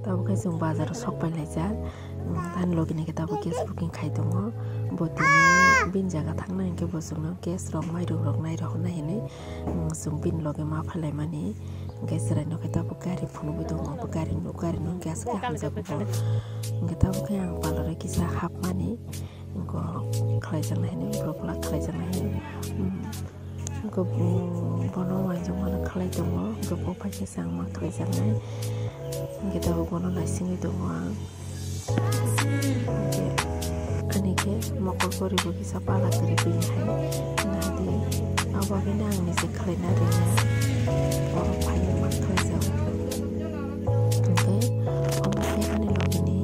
tabu kai sung bazar sok pai laijak tan logini ke tabu gas booking khai tongo botini bin jaga thangna ke bosungno gas rok mai rok nai hene sung bin loge ma phalai mani gas rai no ke tabu gari phunu bu tongo bu gari no gas ka hamja bu ke tabu kai ang palore kisa hap mani ko khlai jang hene brokla khlai jang hene ko bono wai jong mana khlai tongo ko po pa ke sang ma khlai jang nai ke tabu bono lai singi tongo ani ke mokol kori bu kisa pala kari bin hai nadi awa bina ang ni se khlai na renya oro pai ma khlai jang ke omo ke ani logini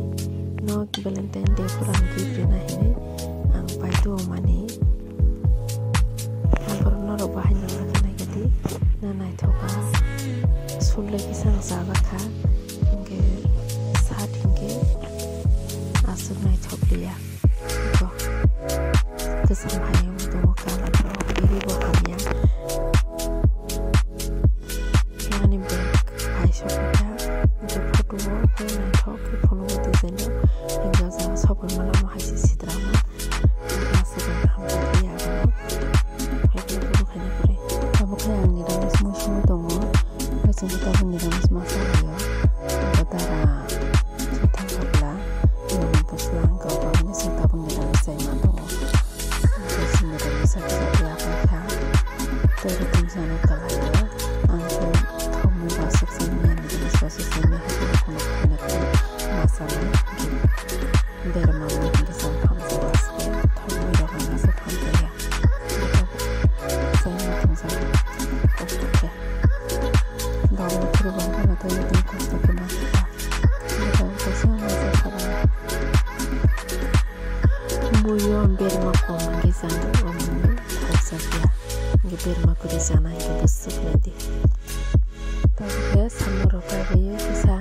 no valentine day pulang gift na hene ang pai to mani ro bahan yang lagi gati na nai thoka sulle ki sang saga kha inge saat inge asuk nai thopliya ko kesam hayo to kala to iri bo hamya yani back ai shopita inge photo ko nai thok ki phone ko design inge za sabul mala mo haisi sidrama asuk hamya kita pengiramis masalah betara kita kabla yang memperselang kau ini serta pengiramis saya mantau sehingga bisa kita diapakan dari tim sana kalaya angkat kamu masuk sini yang di proses ini harus melakukan masalah dari mana kita sampai jelas kamu dapat masuk hampa ya saya mantau saya oke baru perubahan atau yang kosta kemana kita bersama sekarang buyo ber makom ngisan saja ngiber maku di sana itu besok nanti tapi samuro kabe bisa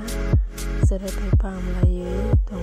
serepe pamlaye tong